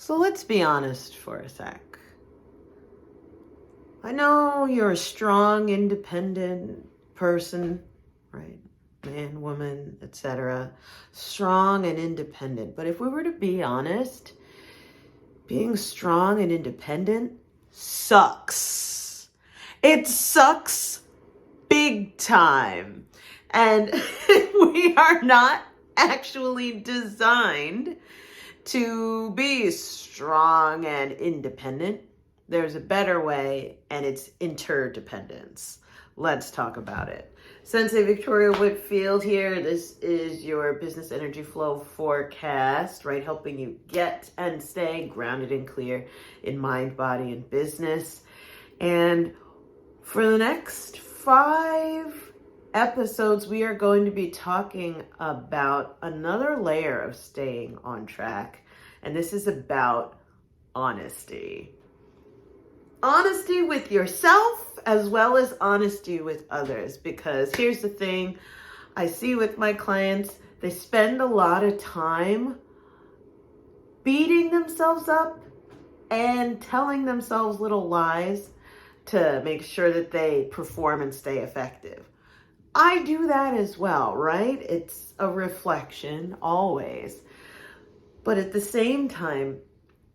So let's be honest for a sec. I know you're a strong, independent person, right? Man, woman, etc. Strong and independent. But if we were to be honest, being strong and independent sucks. It sucks big time. And we are not actually designed to be strong and independent. There's a better way, and it's interdependence. Let's talk about it. Sensei Victoria Whitfield here. This is your business energy flow forecast, right? Helping you get and stay grounded and clear in mind, body, and business. And for the next 5 episodes, we are going to be talking about another layer of staying on track. And this is about honesty. Honesty with yourself as well as honesty with others. Because here's the thing I see with my clients, they spend a lot of time beating themselves up and telling themselves little lies to make sure that they perform and stay effective. I do that as well, right? It's a reflection always. But at the same time,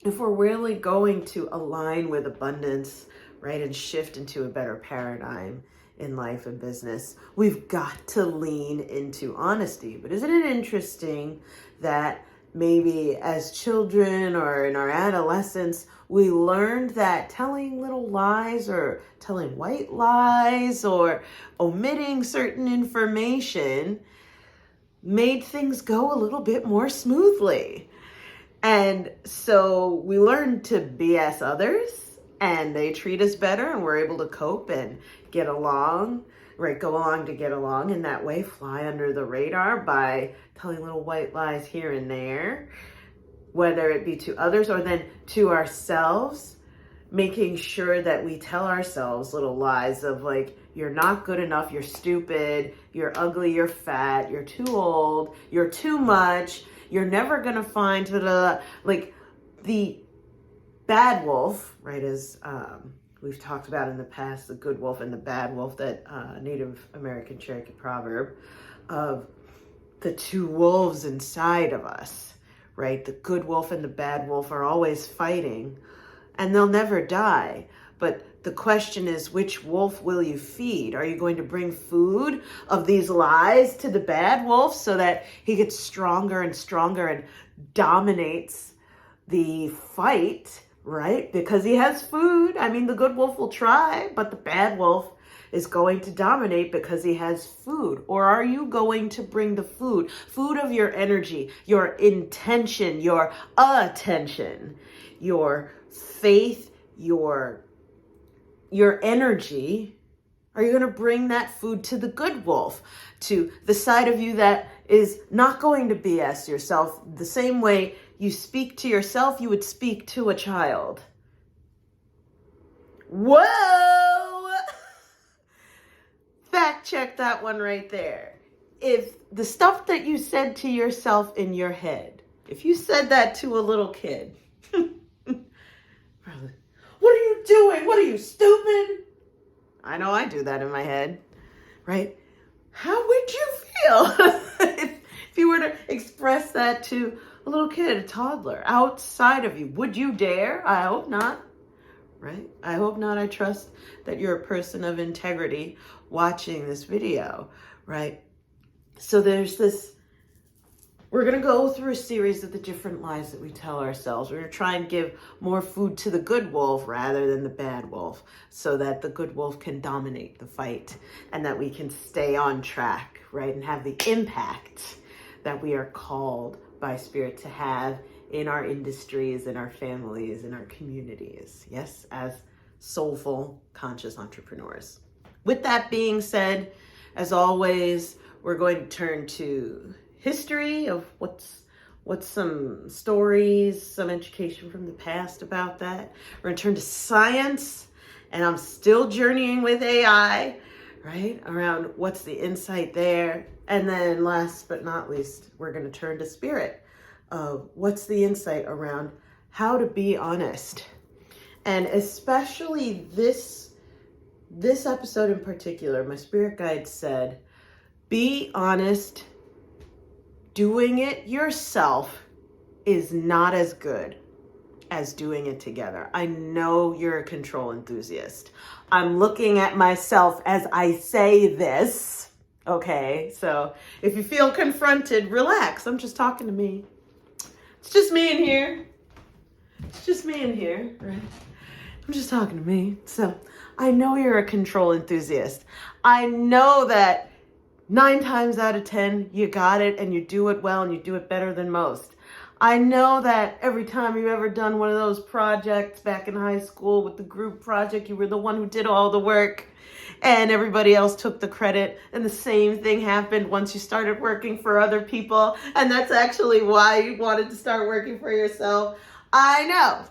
if we're really going to align with abundance, right, and shift into a better paradigm in life and business, we've got to lean into honesty. But isn't it interesting that maybe as children or in our adolescence, we learned that telling little lies or telling white lies or omitting certain information made things go a little bit more smoothly. And so we learned to BS others and they treat us better and we're able to cope and get along, right? Go along to get along, in that way fly under the radar by telling little white lies here and there, whether it be to others or then to ourselves, making sure that we tell ourselves little lies of like, you're not good enough, you're stupid, you're ugly, you're fat, you're too old, you're too much, you're never gonna find, like the bad wolf, right, as we've talked about in the past, the good wolf and the bad wolf, that Native American Cherokee proverb of the two wolves inside of us, right? The good wolf and the bad wolf are always fighting and they'll never die. But the question is, which wolf will you feed? Are you going to bring food of these lies to the bad wolf so that he gets stronger and stronger and dominates the fight, right? Because he has food. I mean, the good wolf will try, but the bad wolf is going to dominate because he has food. Or are you going to bring the food of your energy, your intention, your attention, your faith, your energy? Are you going to bring that food to the good wolf, to the side of you that is not going to BS yourself the same way you speak to yourself, you would speak to a child? Whoa! Fact check that one right there. If the stuff that you said to yourself in your head, if you said that to a little kid, probably, what are you doing? What are you, stupid? I know I do that in my head, right? How would you feel if you were to express that to a little kid, a toddler, outside of you? Would you dare? I hope not, right? I hope not. I trust that you're a person of integrity watching this video, right? So there's this, we're going to go through a series of the different lies that we tell ourselves. We're going to try and give more food to the good wolf rather than the bad wolf, so that the good wolf can dominate the fight and that we can stay on track, right? And have the impact that we are called by Spirit to have in our industries, in our families, in our communities. Yes, as soulful, conscious entrepreneurs. With that being said, as always, we're going to turn to history of what's some stories, some education from the past about that. We're going to turn to science, and I'm still journeying with AI, right? Around what's the insight there. And then last but not least, we're going to turn to spirit of what's the insight around how to be honest. And especially this episode in particular, my spirit guide said, be honest. Doing it yourself is not as good as doing it together. I know you're a control enthusiast. I'm looking at myself as I say this. Okay, so if you feel confronted, relax. I'm just talking to me. It's just me in here. It's just me in here, right? I'm just talking to me. So I know you're a control enthusiast. I know that 9 times out of 10, you got it and you do it well and you do it better than most. I know that every time you've ever done one of those projects back in high school with the group project, you were the one who did all the work and everybody else took the credit. And the same thing happened once you started working for other people. And that's actually why you wanted to start working for yourself. I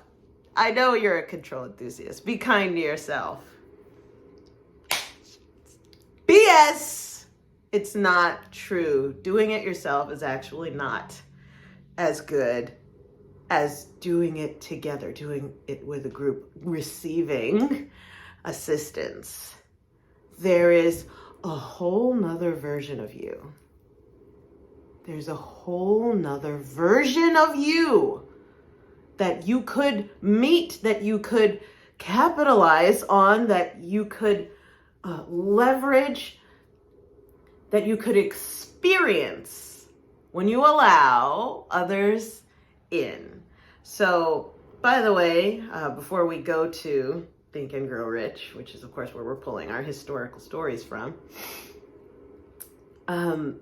know you're a control enthusiast. Be kind to yourself. BS! It's not true. Doing it yourself is actually not as good as doing it together, doing it with a group, receiving assistance. There is a whole nother version of you. There's a whole nother version of you that you could meet, that you could capitalize on, that you could leverage, that you could experience when you allow others in. So, by the way, before we go to Think and Grow Rich, which is of course where we're pulling our historical stories from, YouTube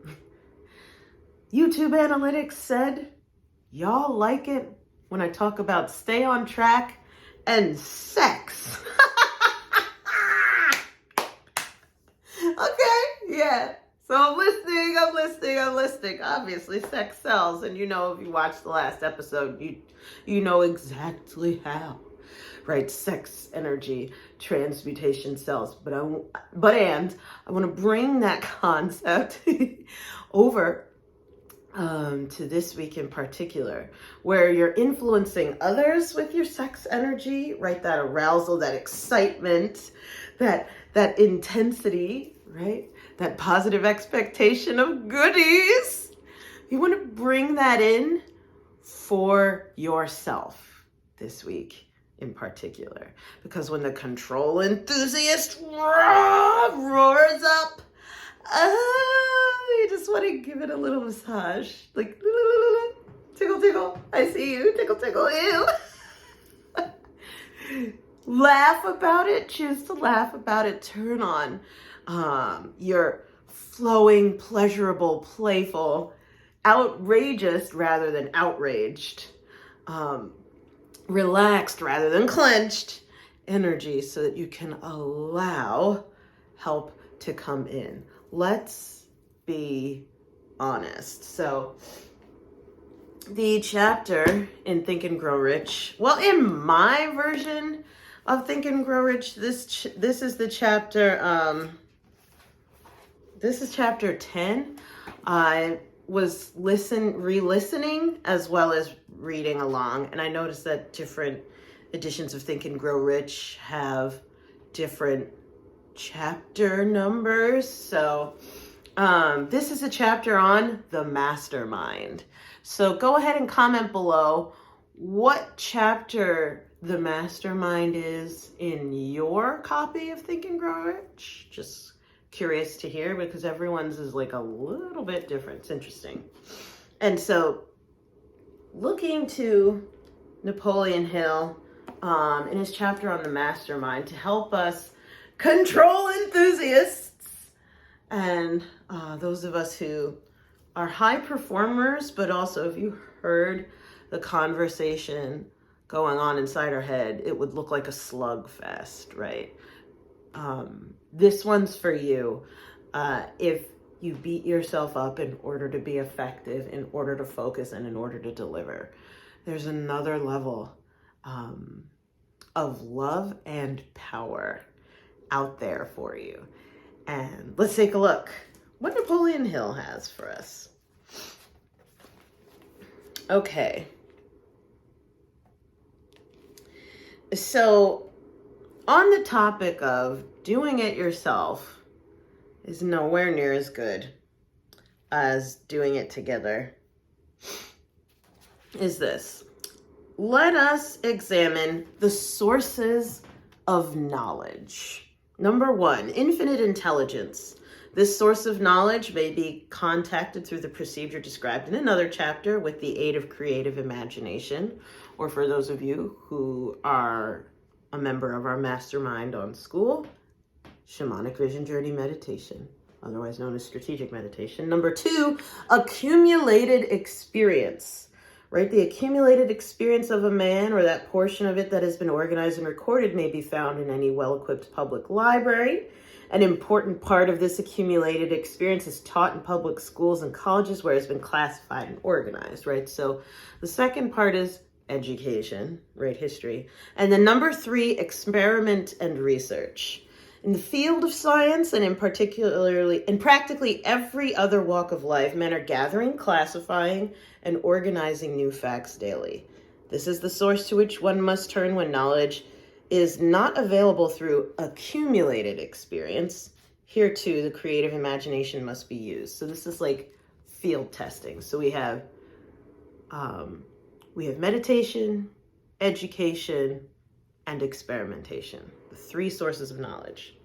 analytics said, y'all like it when I talk about stay on track and sex. Okay, yeah. So I'm listening. Obviously, sex sells. And you know, if you watched the last episode, you know exactly how. Right? Sex energy transmutation sells. But I want to bring that concept over to this week in particular, where you're influencing others with your sex energy, right? That arousal, that excitement, that intensity, right? That positive expectation of goodies. You want to bring that in for yourself this week in particular. Because when the control enthusiast roars up, you just want to give it a little massage. Like, tickle, tickle. I see you. Tickle, tickle, ew. Laugh about it. Choose to laugh about it. Turn on your flowing, pleasurable, playful, outrageous rather than outraged, relaxed rather than clenched energy so that you can allow help to come in. Let's be honest. So the chapter in Think and Grow Rich, well, in my version of Think and Grow Rich, this is the chapter, this is chapter 10. I was re-listening as well as reading along, and I noticed that different editions of Think and Grow Rich have different chapter numbers. So this is a chapter on the mastermind. So go ahead and comment below what chapter the mastermind is in your copy of Think and Grow Rich. Just curious to hear, because everyone's is like a little bit different. It's interesting. And so looking to Napoleon Hill in his chapter on the mastermind to help us control enthusiasts and those of us who are high performers, but also if you heard the conversation going on inside our head, it would look like a slugfest, right? This one's for you. If you beat yourself up in order to be effective, in order to focus, and in order to deliver, there's another level of love and power out there for you. And let's take a look what Napoleon Hill has for us. Okay. So on the topic of doing it yourself is nowhere near as good as doing it together, is this. Let us examine the sources of knowledge. Number one, infinite intelligence. This source of knowledge may be contacted through the procedure described in another chapter with the aid of creative imagination, or for those of you who are a member of our mastermind on school, shamanic vision journey meditation, otherwise known as strategic meditation. Number two, accumulated experience, right? The accumulated experience of a man, or that portion of it that has been organized and recorded, may be found in any well-equipped public library. An important part of this accumulated experience is taught in public schools and colleges where it's been classified and organized, right? So the second part is education, right? History. And then number three, experiment and research. In the field of science, and in practically every other walk of life, men are gathering, classifying, and organizing new facts daily. This is the source to which one must turn when knowledge is not available through accumulated experience. Here too, the creative imagination must be used. So this is like field testing. So we have meditation, education, and experimentation, the three sources of knowledge.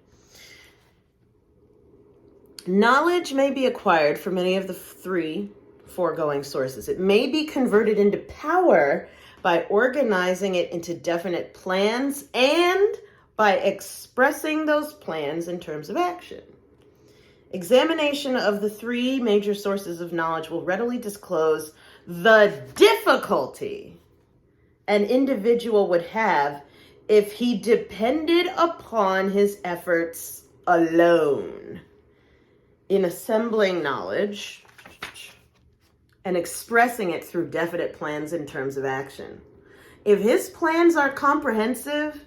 Knowledge may be acquired from any of the three foregoing sources. It may be converted into power by organizing it into definite plans and by expressing those plans in terms of action. Examination of the three major sources of knowledge will readily disclose the difficulty an individual would have if he depended upon his efforts alone in assembling knowledge and expressing it through definite plans in terms of action. If his plans are comprehensive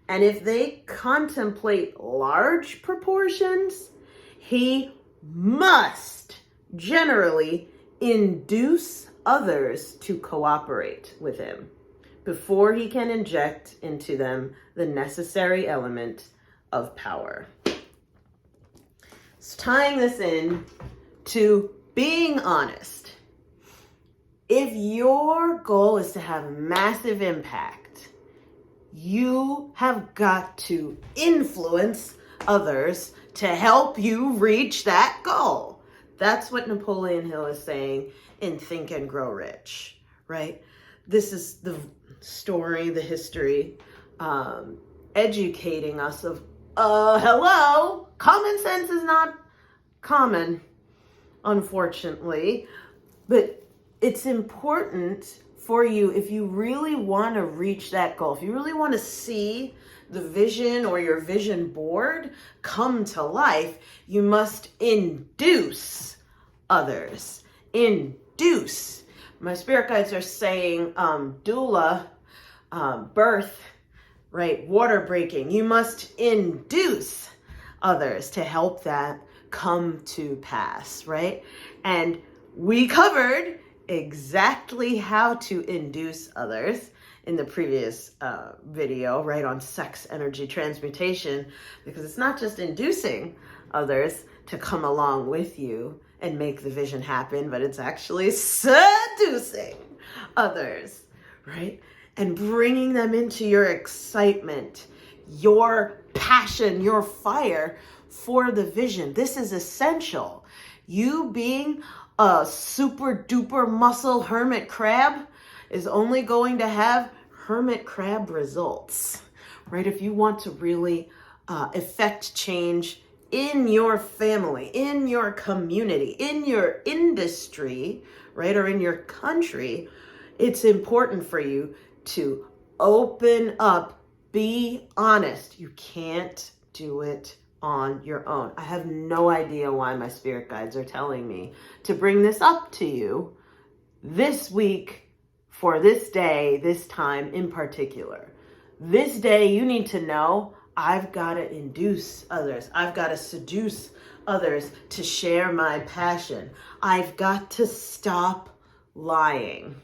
and if they contemplate large proportions, he must generally induce others to cooperate with him before he can inject into them the necessary element of power. So tying this in to being honest. If your goal is to have massive impact, you have got to influence others to help you reach that goal. That's what Napoleon Hill is saying in Think and Grow Rich, right? This is the story, the history, educating us of, hello, common sense is not common, unfortunately, but it's important for you, if you really want to reach that goal, if you really want to see the vision or your vision board come to life, you must induce others. Induce. My spirit guides are saying doula, birth, right? Water breaking. You must induce others to help that come to pass, right? And we covered exactly how to induce others in the previous video, right, on sex energy transmutation, because it's not just inducing others to come along with you and make the vision happen, but it's actually seducing others, right, and bringing them into your excitement, your passion, your fire for the vision. This is essential. You being a super duper muscle hermit crab is only going to have hermit crab results, right? If you want to really effect change in your family, in your community, in your industry, right? Or in your country, it's important for you to open up, be honest. You can't do it on your own. I have no idea why my spirit guides are telling me to bring this up to you this week for this day, this time in particular. This day, you need to know I've got to induce others. I've got to seduce others to share my passion. I've got to stop lying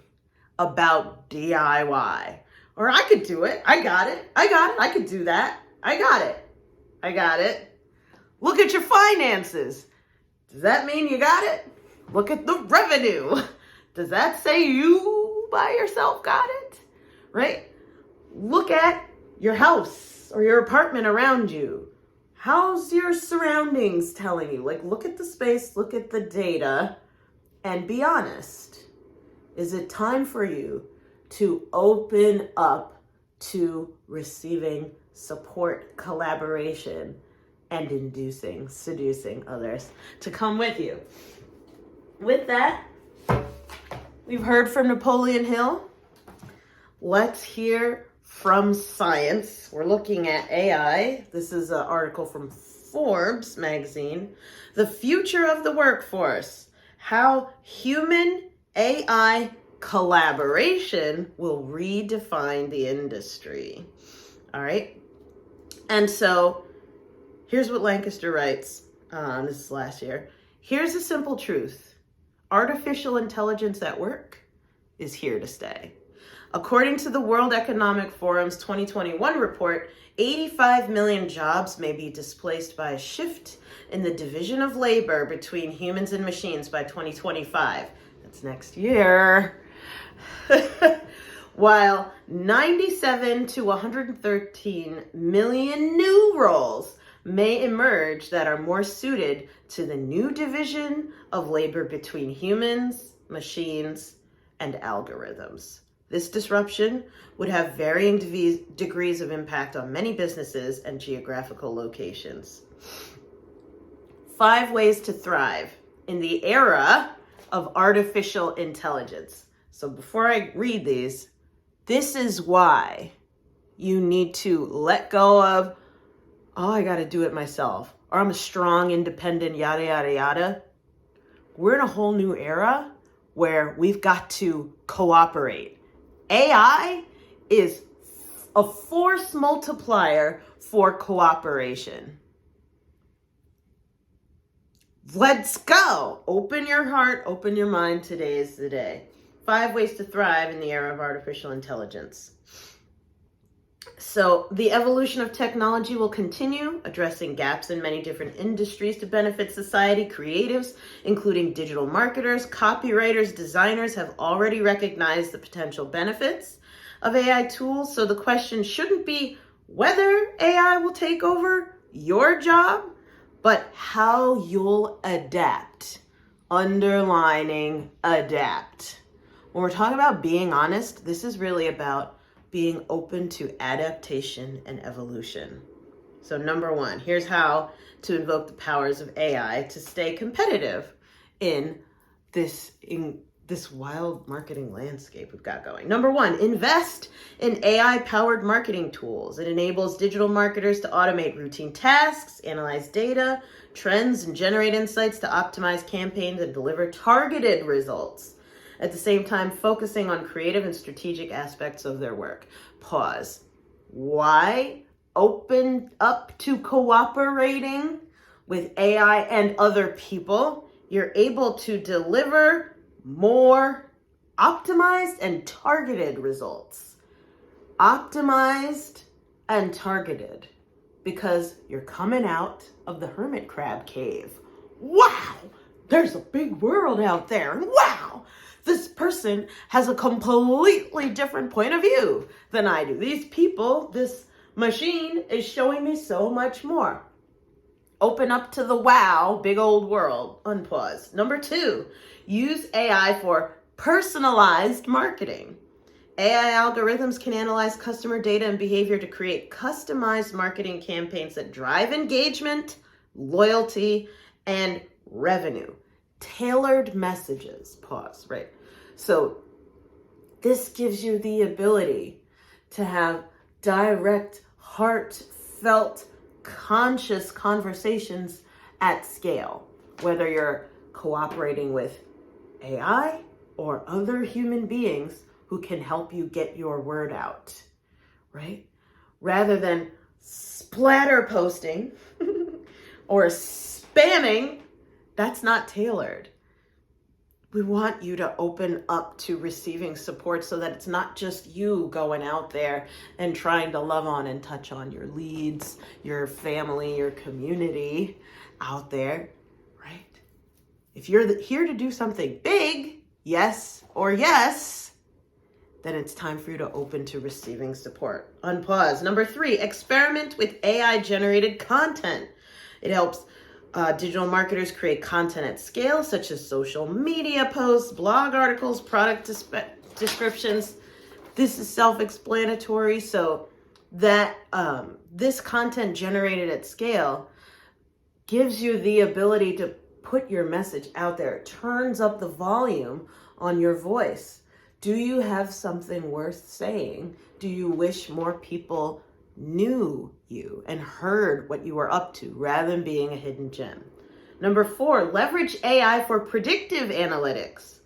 about DIY, Or I could do it. I got it. I could do that. I got it. Look at your finances. Does that mean you got it? Look at the revenue. Does that say you by yourself got it? Right? Look at your house or your apartment around you. How's your surroundings telling you? Like, look at the space, look at the data, and be honest. Is it time for you to open up to receiving support, collaboration, and seducing others to come with you? With that, we've heard from Napoleon Hill. Let's hear from science. We're looking at AI. This is an article from Forbes magazine. The future of the workforce. How human AI collaboration will redefine the industry. All right. And so here's what Lancaster writes. This is last year. Here's a simple truth. Artificial intelligence at work is here to stay. According to the World Economic Forum's 2021 report, 85 million jobs may be displaced by a shift in the division of labor between humans and machines by 2025. That's next year. While 97 to 113 million new roles may emerge that are more suited to the new division of labor between humans, machines, and algorithms. This disruption would have varying degrees of impact on many businesses and geographical locations. 5 ways to thrive in the era of artificial intelligence. So before I read these, this is why you need to let go of, oh, I got to do it myself, or I'm a strong, independent, yada, yada, yada. We're in a whole new era where we've got to cooperate. AI is a force multiplier for cooperation. Let's go. Open your heart, open your mind. Today is the day. 5 ways to thrive in the era of artificial intelligence. So the evolution of technology will continue, addressing gaps in many different industries to benefit society. Creatives, including digital marketers, copywriters, designers, have already recognized the potential benefits of AI tools. So the question shouldn't be whether AI will take over your job, but how you'll adapt. Underlining adapt. When we're talking about being honest, this is really about being open to adaptation and evolution. So number 1, here's how to invoke the powers of AI to stay competitive in this wild marketing landscape we've got going. Number 1, invest in AI-powered marketing tools. It enables digital marketers to automate routine tasks, analyze data, trends, and generate insights to optimize campaigns and deliver targeted results. At the same time, focusing on creative and strategic aspects of their work. Pause. Why open up to cooperating with AI and other people? You're able to deliver more optimized and targeted results. Optimized and targeted, because you're coming out of the hermit crab cave. Wow, there's a big world out there. And wow, this person has a completely different point of view than I do. These people, this machine is showing me so much more. Open up to the wow, big old world. Unpause. Number 2, use AI for personalized marketing. AI algorithms can analyze customer data and behavior to create customized marketing campaigns that drive engagement, loyalty, and revenue. Tailored messages. Pause. Right. So this gives you the ability to have direct, heartfelt, conscious conversations at scale, whether you're cooperating with AI or other human beings who can help you get your word out, right? Rather than splatter posting or spamming. That's not tailored. We want you to open up to receiving support so that it's not just you going out there and trying to love on and touch on your leads, your family, your community out there, right? If you're here to do something big, yes or yes, then it's time for you to open to receiving support. Unpause. Number 3, experiment with AI-generated content. It helps digital marketers create content at scale, such as social media posts, blog articles, product descriptions. This is self-explanatory, so that this content generated at scale gives you the ability to put your message out there. It turns up the volume on your voice. Do you have something worth saying? Do you wish more people knew you and heard what you were up to rather than being a hidden gem? Number 4, leverage AI for predictive analytics.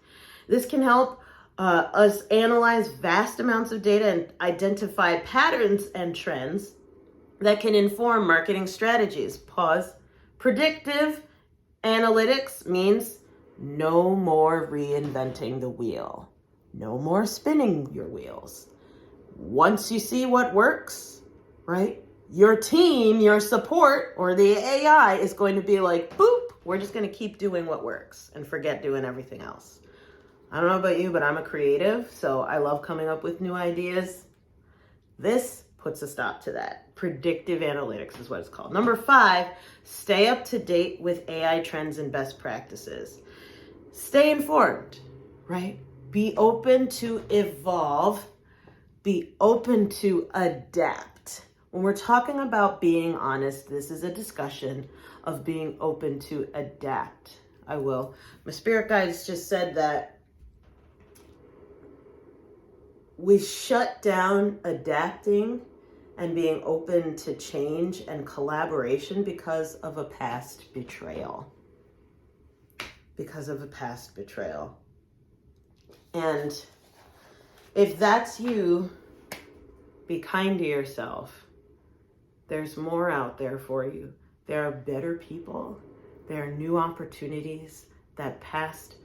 This can help us analyze vast amounts of data and identify patterns and trends that can inform marketing strategies. Pause. Predictive analytics means no more reinventing the wheel. No more spinning your wheels. Once you see what works, right? Your team, your support, or the AI is going to be like, boop, we're just going to keep doing what works and forget doing everything else. I don't know about you, but I'm a creative, so I love coming up with new ideas. This puts a stop to that. Predictive analytics is what it's called. Number 5, stay up to date with AI trends and best practices. Stay informed, right? Be open to evolve. Be open to adapt. When we're talking about being honest, this is a discussion of being open to adapt. My spirit guides just said that we shut down adapting and being open to change and collaboration because of a past betrayal. And if that's you, be kind to yourself. There's more out there for you. There are better people. There are new opportunities. That past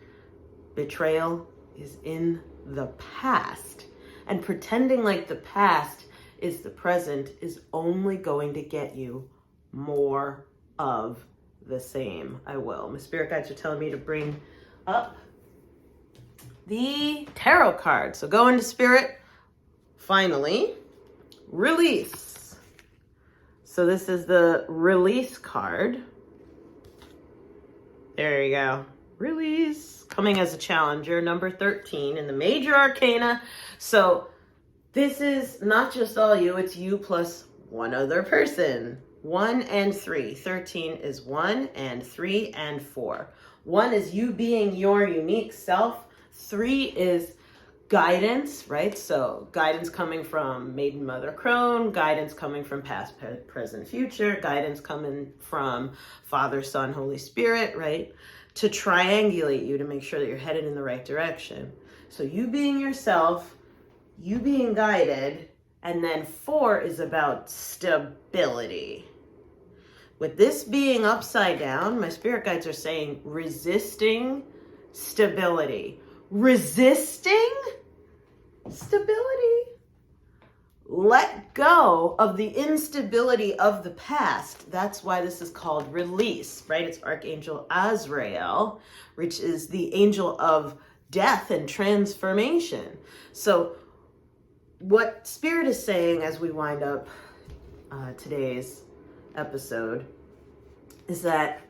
betrayal is in the past. And pretending like the past is the present is only going to get you more of the same. My spirit guides are telling me to bring up the tarot card. So go into spirit. Finally, release. So this is the release card. There you go. Release. Coming as a challenger, number 13 in the major arcana. So this is not just all you, it's you plus one other person. 1 and 3. 13 is 1 and 3 and 4. 1 is you being your unique self. 3 is guidance, right? So guidance coming from Maiden Mother Crone, guidance coming from past, present, future, guidance coming from Father, Son, Holy Spirit, right? To triangulate you to make sure that you're headed in the right direction. So you being yourself, you being guided, and then 4 is about stability. With this being upside down, my spirit guides are saying resisting stability. Resisting stability. Let go of the instability of the past. That's why this is called release, right? It's Archangel Azrael, which is the angel of death and transformation. So what Spirit is saying as we wind up today's episode is that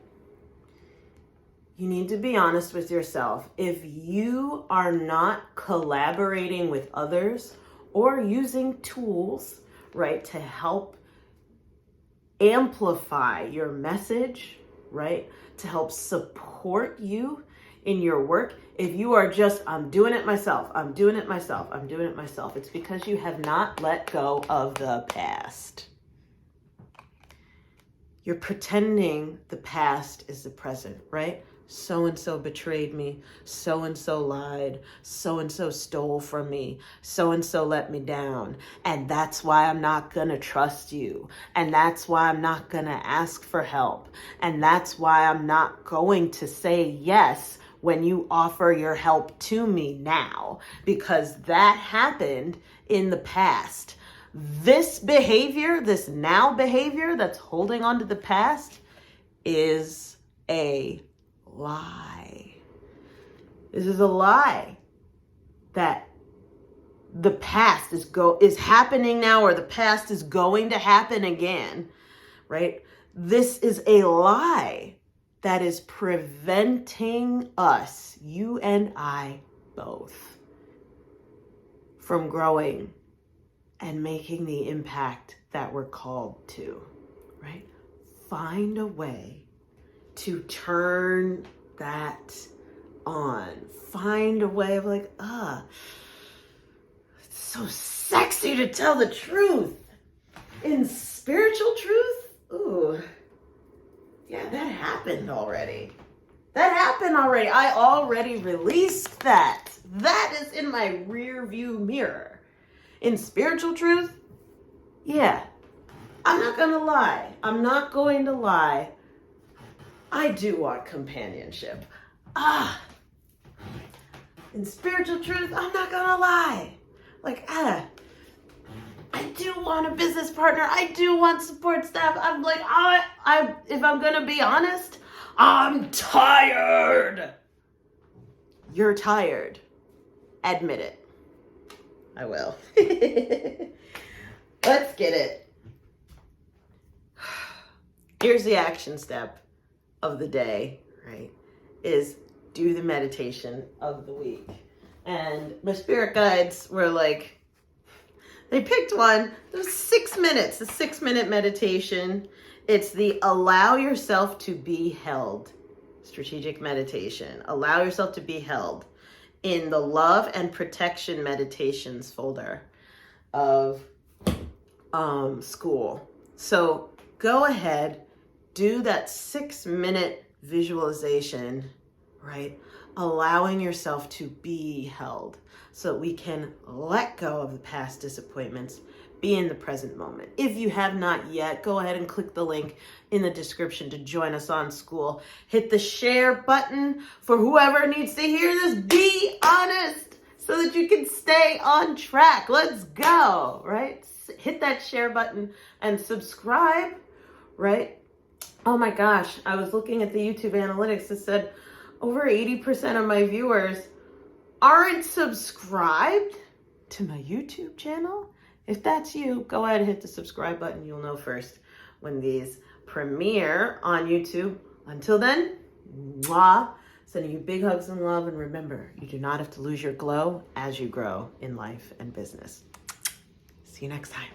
you need to be honest with yourself. If you are not collaborating with others or using tools, right, to help amplify your message, right, to help support you in your work, if you are just, I'm doing it myself, it's because you have not let go of the past. You're pretending the past is the present, right? So-and-so betrayed me, so-and-so lied, so-and-so stole from me, so-and-so let me down, and that's why I'm not gonna trust you, and that's why I'm not gonna ask for help, and that's why I'm not going to say yes when you offer your help to me now, because that happened in the past. This behavior, this now behavior that's holding on to the past is a lie. This is a lie that the past is happening now, or the past is going to happen again, right? This is a lie that is preventing us, you and I both, from growing and making the impact that we're called to, right? Find a way to turn that on. Find a way of like, it's so sexy to tell the truth. In spiritual truth, ooh, yeah, that happened already. I already released that. That is in my rear view mirror. In spiritual truth, yeah, I'm not going to lie. I do want companionship. In spiritual truth, I'm not going to lie. Like, I do want a business partner. I do want support staff. I'm like, if I'm going to be honest, I'm tired. You're tired. Admit it. I will. Let's get it. Here's the action step of the day, right? Is do the meditation of the week. And my spirit guides were like, they picked one. It was 6 minutes, a 6-minute meditation. It's the allow yourself to be held strategic meditation. Allow yourself to be held in the love and protection meditations folder of school. So go ahead, do that 6-minute visualization, right? Allowing yourself to be held so that we can let go of the past disappointments, be in the present moment. If you have not yet, go ahead and click the link in the description to join us on school. Hit the share button for whoever needs to hear this. Be honest so that you can stay on track. Let's go, right? Hit that share button and subscribe, right? Oh my gosh, I was looking at the YouTube analytics. It said over 80% of my viewers aren't subscribed to my YouTube channel. If that's you, go ahead and hit the subscribe button. You'll know first when these premiere on YouTube. Until then, mwah, sending you big hugs and love. And remember, you do not have to lose your glow as you grow in life and business. See you next time.